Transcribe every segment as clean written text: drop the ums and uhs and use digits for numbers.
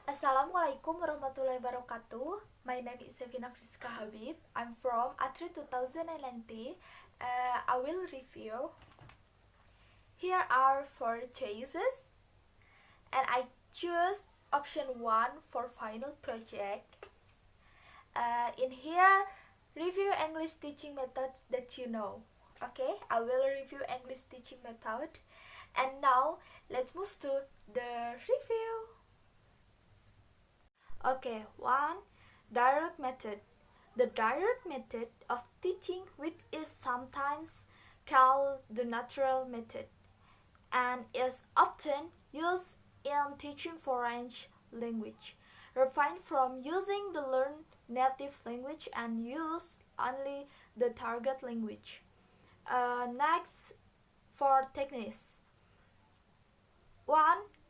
Assalamualaikum warahmatullahi wabarakatuh. My name is Sevina Friska Khabib. I'm from Atri 2019. I will review. Here are 4 choices, and I choose option 1 for final project. In here, review English teaching methods that you know. Okay, I will review English teaching method. And now, let's move to the review. Okay, 1. Direct method. The direct method of teaching, which is sometimes called the natural method, and is often used in teaching foreign language, refrain from using the learned native language and use only the target language. Next, for techniques. 1.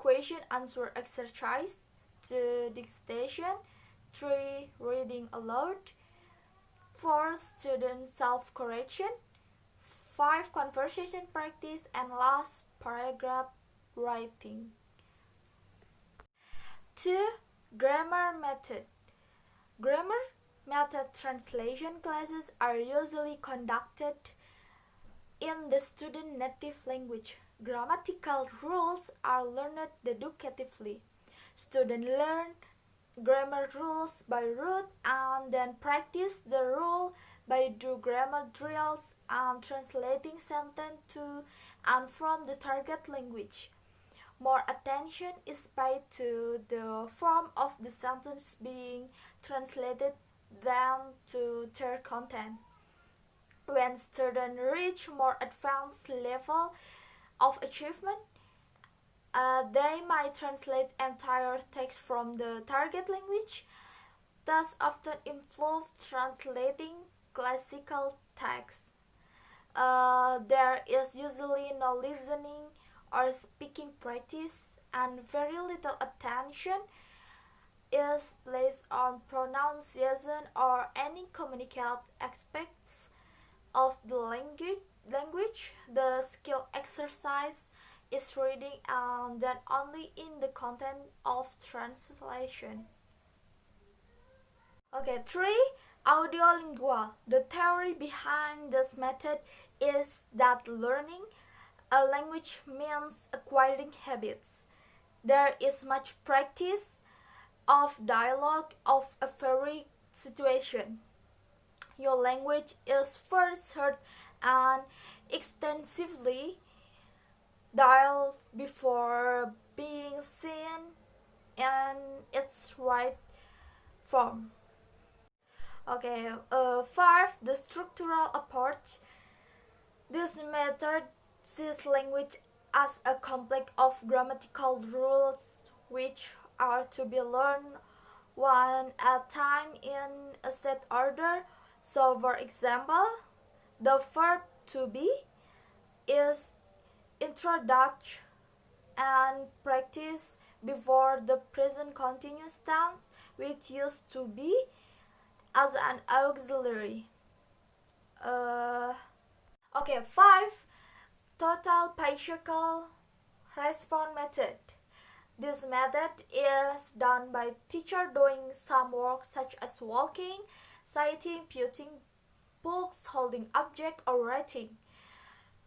Question answer exercise. 2. Dictation. 3. Reading aloud. 4. Student self-correction. 5. Conversation practice. And last, paragraph writing. 2. Grammar method. Grammar method translation classes are usually conducted in the student native language. Grammatical rules are learned deductively. Students learn grammar rules by rote and then practice the rule by doing grammar drills and translating sentence to and from the target language. More attention is paid to the form of the sentence being translated than to their content. When students reach more advanced level of achievement, they might translate entire text from the target language, thus often involve translating classical text. There is usually no listening or speaking practice, and very little attention is placed on pronunciation or any communicative aspects of the language. The skill exercise is reading and then only in the content of translation. Okay, 3. Audiolingual. The theory behind this method is that learning a language means acquiring habits. There is much practice of dialogue of a very situation. Your language is first heard and extensively dialed before being seen in its right form. Okay, 5. The structural approach. This method sees language as a complex of grammatical rules which are to be learned one at a time in a set order. So, for example, the verb to be is introduced and practiced before the present continuous tense, which used to be as an auxiliary. Okay, 5. Total partial response method. This method is done by teacher doing some work such as walking, citing, putting books, holding object, or writing.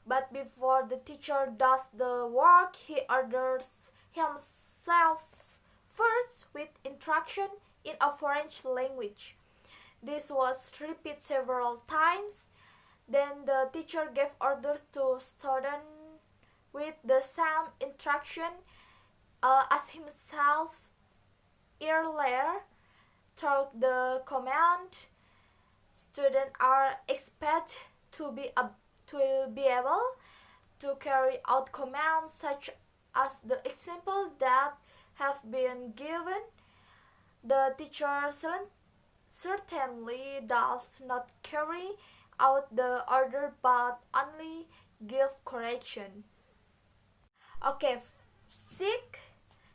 But before the teacher does the work, he orders himself first with instruction in a foreign language. This was repeated several times. Then the teacher gave order to student with the same instruction as himself earlier. Through the command, students are expected to be able to carry out commands such as the example that have been given. The teacher certainly does not carry out the order but only give correction. Okay, 6.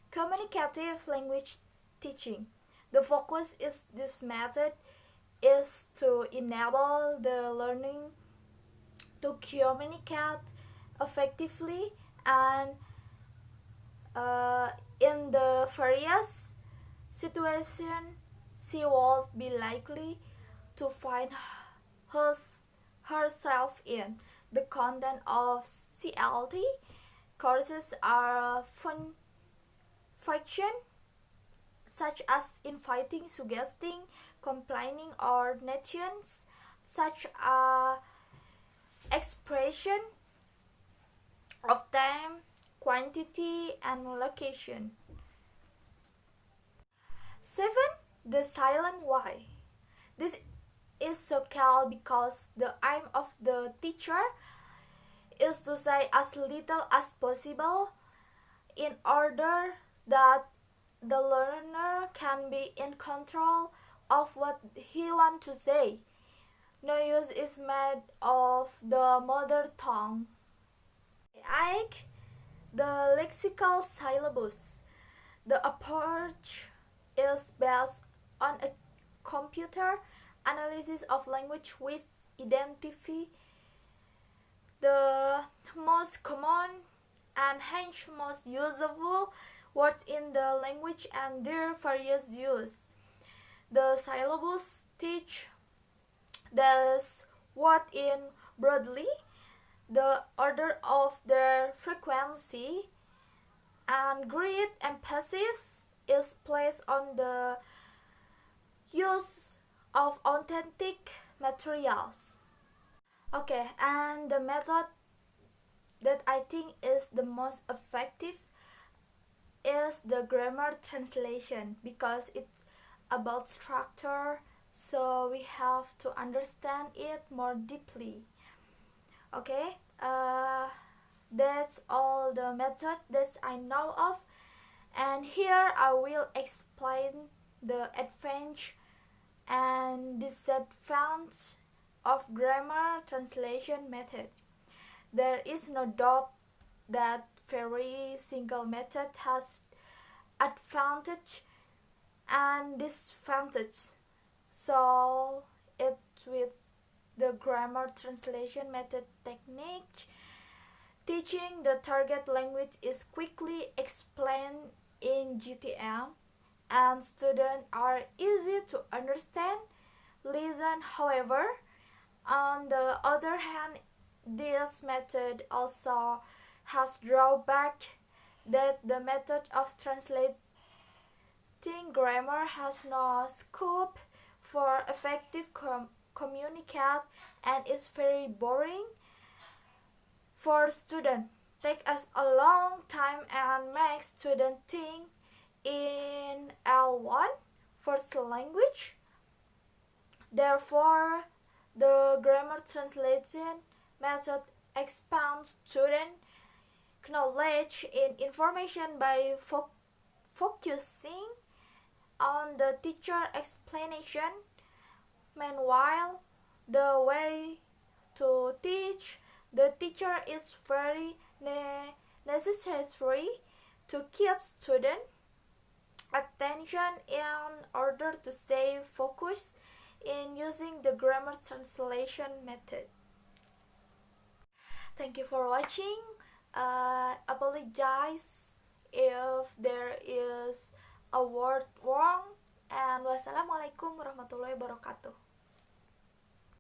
Communicative language teaching. The focus is this method is to enable the learning to communicate effectively and in the various situation she would be likely to find herself in. The content of CLT courses are fun fiction, such as inviting, suggesting, complaining, or notions such as expression of time, quantity, and location. 7. The silent why. This is so called because the aim of the teacher is to say as little as possible in order that the learner can be in control of what he wants to say. No use is made of the mother tongue. 8. The lexical syllabus. The approach is based on a computer analysis of language which identify the most common and hence most usable words in the language and their various use. The syllabus teach this word in broadly the order of their frequency, and great emphasis is placed on the use of authentic materials. Okay, and the method that I think is the most effective is the grammar translation because it's about structure, so we have to understand it more deeply. Okay, that's all the method that I know of, and here I will explain the advantage and disadvantage of grammar translation method. There is no doubt that every single method has advantage and disadvantage. So it with the grammar translation method technique, teaching the target language is quickly explained in GTM and students are easy to understand, listen. However, on the other hand, this method also has drawback that the method of translating grammar has no scope for effective communicate and is very boring for students. Take us a long time and make students think in L1 first language. Therefore, the grammar translation method expands student knowledge in information by focusing on the teacher explanation. Meanwhile, the way to teach the teacher is very necessary to keep student attention in order to stay focused in using the grammar translation method. Thank you for watching. Apologize if there is a word wrong, and wassalamualaikum warahmatullahi wabarakatuh.